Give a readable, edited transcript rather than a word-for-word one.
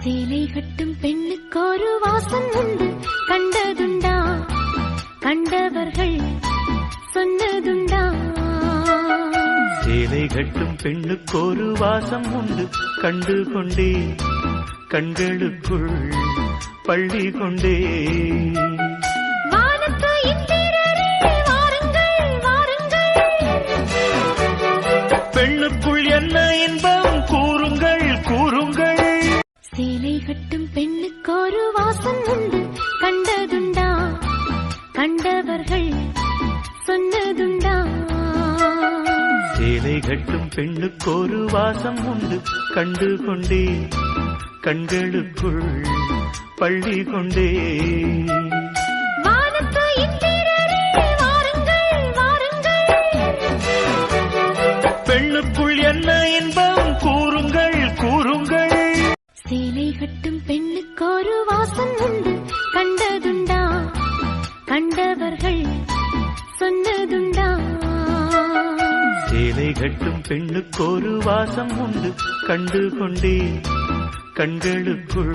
சேலை கட்டும் பெண்ணுக்கு ஒரு வாசம் உண்டு, கண்டதுண்டா? கண்டவர்கள் சொன்னதுண்டா? சேலை கட்டும் பெண்ணுக்கு ஒரு வாசம் உண்டு, கண்டு கொண்டே கண்களுக்குள் பள்ளி கொண்டே. பெண்ணுக்குள் என்ன இன்பம் கூறுங்கள் கூறுங்கள். சேலை கட்டும் பெண்ணுக்கு ஒரு வாசம் உண்டு, கண்டதுண்டா? கண்டவர்கள் சொன்னதுண்டா? சேலை கட்டும் பெண்ணுக்கு ஒரு வாசம் உண்டு, கண்டு கொண்டே கண்களுக்குள் பள்ளி கொண்டே. பெண்ணுக்குள் என்ன இன்பம் கூறுங்கள் கூறுங்கள். சேலை கட்டும் பெண்ணுக்கு ஒரு வாசம் உண்டு, கண்டதுண்டா? கண்டவர்கள் சொன்னதுண்டா? சேலை கட்டும் பெண்ணுக்கு ஒரு வாசம் உண்டு, கண்டு கொண்டே கண்களுக்குள்